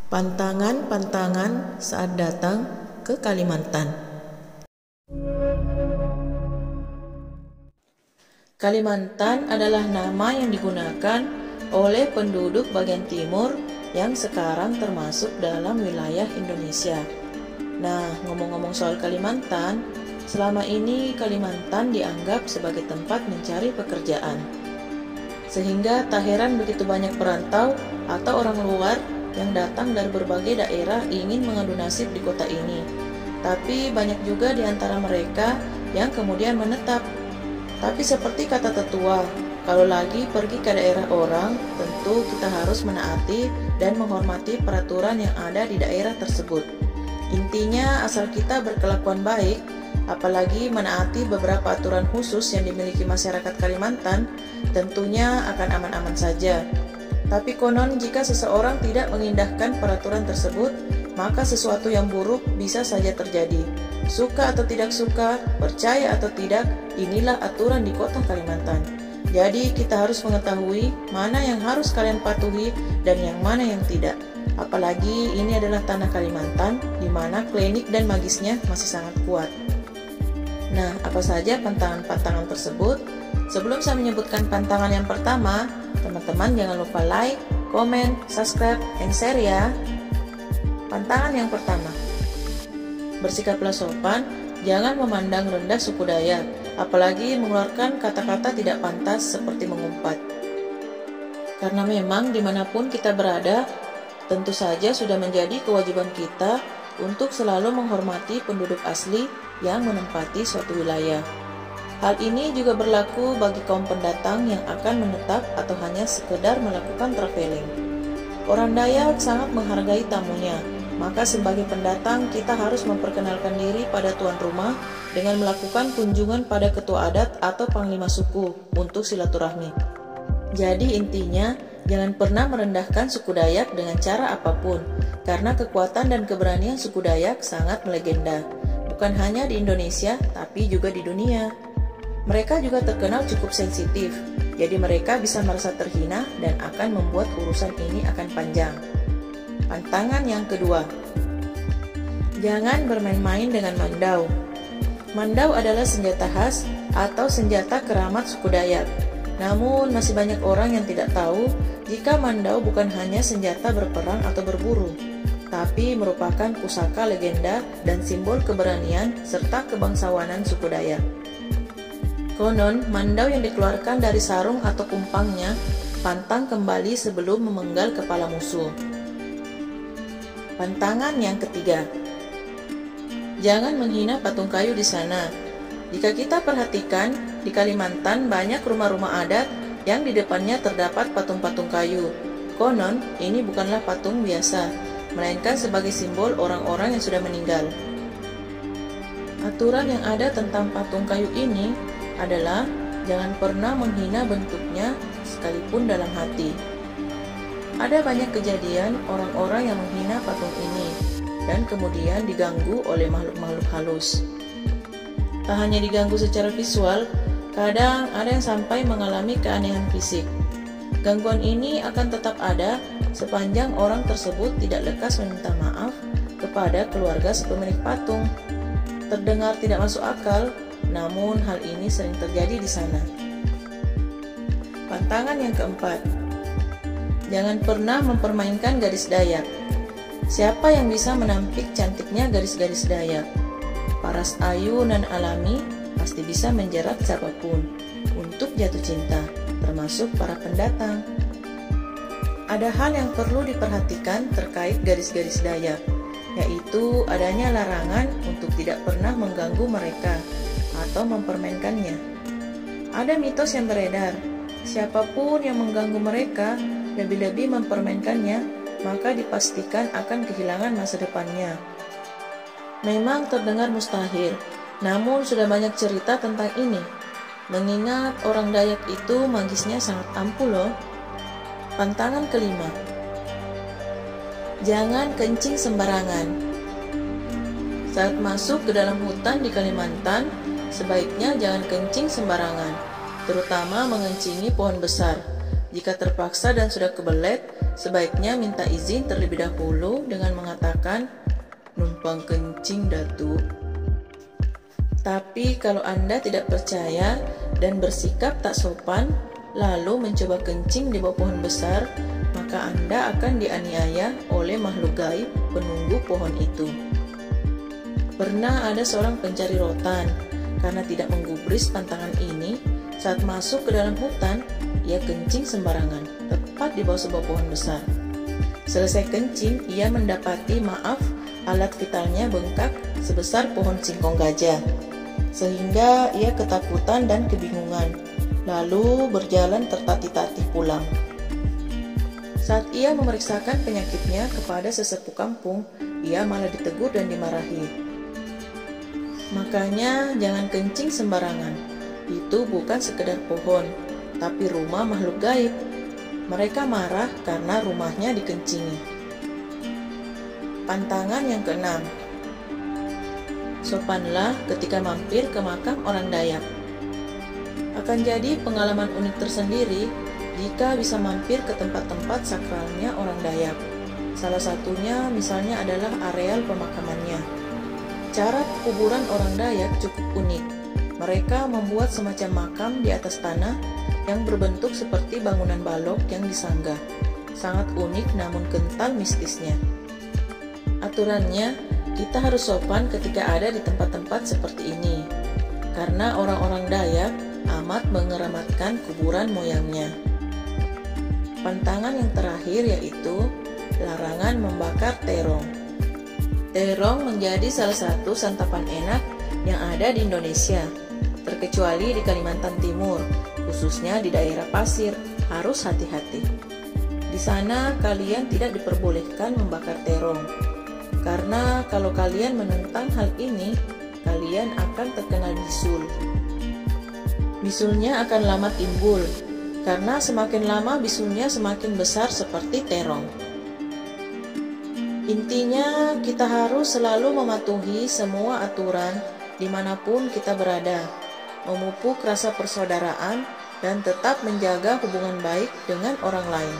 Pantangan-pantangan saat datang ke Kalimantan. Kalimantan adalah nama yang digunakan oleh penduduk bagian timur yang sekarang termasuk dalam wilayah Indonesia. Nah, ngomong-ngomong soal Kalimantan, selama ini Kalimantan dianggap sebagai tempat mencari pekerjaan. Sehingga tak heran begitu banyak perantau atau orang luar yang datang dari berbagai daerah ingin mengadu nasib di kota ini. Tapi banyak juga di antara mereka yang kemudian menetap. Tapi seperti kata tetua, kalau lagi pergi ke daerah orang, tentu kita harus menaati dan menghormati peraturan yang ada di daerah tersebut. Intinya asal kita berkelakuan baik, apalagi menaati beberapa aturan khusus yang dimiliki masyarakat Kalimantan, tentunya akan aman-aman saja. Tapi konon jika seseorang tidak mengindahkan peraturan tersebut, maka sesuatu yang buruk bisa saja terjadi. Suka atau tidak suka, percaya atau tidak, inilah aturan di kota Kalimantan. Jadi kita harus mengetahui mana yang harus kalian patuhi dan yang mana yang tidak. Apalagi ini adalah tanah Kalimantan, di mana klinik dan magisnya masih sangat kuat. Nah, apa saja pantangan-pantangan tersebut? Sebelum saya menyebutkan pantangan yang pertama, teman-teman jangan lupa like, komen, subscribe, and share ya. Pantangan yang pertama, bersikaplah sopan, jangan memandang rendah suku Dayak, apalagi mengeluarkan kata-kata tidak pantas seperti mengumpat. Karena memang dimanapun kita berada, tentu saja sudah menjadi kewajiban kita untuk selalu menghormati penduduk asli yang menempati suatu wilayah. Hal ini juga berlaku bagi kaum pendatang yang akan menetap atau hanya sekedar melakukan traveling. Orang Dayak sangat menghargai tamunya, maka sebagai pendatang kita harus memperkenalkan diri pada tuan rumah dengan melakukan kunjungan pada ketua adat atau panglima suku untuk silaturahmi. Jadi intinya, jangan pernah merendahkan suku Dayak dengan cara apapun, karena kekuatan dan keberanian suku Dayak sangat melegenda, bukan hanya di Indonesia, tapi juga di dunia. Mereka juga terkenal cukup sensitif, jadi mereka bisa merasa terhina dan akan membuat urusan ini akan panjang. Pantangan yang kedua, jangan bermain-main dengan mandau. Mandau adalah senjata khas atau senjata keramat suku Dayak. Namun masih banyak orang yang tidak tahu jika mandau bukan hanya senjata berperang atau berburu, tapi merupakan pusaka legenda dan simbol keberanian serta kebangsawanan suku Dayak. Konon, mandau yang dikeluarkan dari sarung atau kumpangnya pantang kembali sebelum memenggal kepala musuh. Pantangan yang ketiga, jangan menghina patung kayu di sana. Jika kita perhatikan, di Kalimantan banyak rumah-rumah adat yang di depannya terdapat patung-patung kayu. Konon, ini bukanlah patung biasa, melainkan sebagai simbol orang-orang yang sudah meninggal. Aturan yang ada tentang patung kayu ini adalah jangan pernah menghina bentuknya sekalipun dalam hati. Ada banyak kejadian orang-orang yang menghina patung ini dan kemudian diganggu oleh makhluk-makhluk halus. Tak hanya diganggu secara visual, kadang ada yang sampai mengalami keanehan fisik. Gangguan ini akan tetap ada sepanjang orang tersebut tidak lekas meminta maaf kepada keluarga si pemilik patung. Terdengar tidak masuk akal, namun hal ini sering terjadi di sana. Pantangan yang keempat, jangan pernah mempermainkan garis Dayak. Siapa yang bisa menampik cantiknya garis-garis Dayak? Paras ayu nan alami pasti bisa menjerat siapapun untuk jatuh cinta, termasuk para pendatang. Ada hal yang perlu diperhatikan terkait garis-garis Dayak, yaitu adanya larangan untuk tidak pernah mengganggu mereka atau mempermainkannya. Ada mitos yang beredar, siapapun yang mengganggu mereka, lebih-lebih mempermainkannya, maka dipastikan akan kehilangan masa depannya. Memang terdengar mustahil, namun sudah banyak cerita tentang ini. Mengingat orang Dayak itu magisnya sangat ampuh loh. Pantangan kelima, jangan kencing sembarangan. Saat masuk ke dalam hutan di Kalimantan, sebaiknya jangan kencing sembarangan, terutama mengencingi pohon besar. Jika terpaksa dan sudah kebelet, sebaiknya minta izin terlebih dahulu dengan mengatakan, "Numpang kencing Datu." Tapi kalau Anda tidak percaya dan bersikap tak sopan, lalu mencoba kencing di bawah pohon besar, maka Anda akan dianiaya oleh makhluk gaib penunggu pohon itu. Pernah ada seorang pencari rotan, karena tidak menggubris pantangan ini, saat masuk ke dalam hutan, ia kencing sembarangan, tepat di bawah sebuah pohon besar. Selesai kencing, ia mendapati alat vitalnya bengkak sebesar pohon singkong gajah. Sehingga ia ketakutan dan kebingungan, lalu berjalan tertatih-tatih pulang. Saat ia memeriksakan penyakitnya kepada sesepuh kampung, ia malah ditegur dan dimarahi. Makanya jangan kencing sembarangan. Itu bukan sekedar pohon, tapi rumah makhluk gaib. Mereka marah karena rumahnya dikencingi. Pantangan yang keenam. Sopanlah ketika mampir ke makam orang Dayak. Akan jadi pengalaman unik tersendiri jika bisa mampir ke tempat-tempat sakralnya orang Dayak. Salah satunya misalnya adalah areal pemakamannya. Cara kuburan orang Dayak cukup unik. Mereka membuat semacam makam di atas tanah yang berbentuk seperti bangunan balok yang disanggah. Sangat unik namun kental mistisnya. Aturannya, kita harus sopan ketika ada di tempat-tempat seperti ini, karena orang-orang Dayak amat mengeramatkan kuburan moyangnya. Pantangan yang terakhir yaitu larangan membakar terong. Terong menjadi salah satu santapan enak yang ada di Indonesia, terkecuali di Kalimantan Timur, khususnya di daerah pasir. Harus hati-hati. Di sana kalian tidak diperbolehkan membakar terong, karena kalau kalian menentang hal ini, kalian akan terkena bisul. Bisulnya akan lama timbul, karena semakin lama bisulnya semakin besar seperti terong. Intinya, kita harus selalu mematuhi semua aturan dimanapun kita berada, memupuk rasa persaudaraan, dan tetap menjaga hubungan baik dengan orang lain.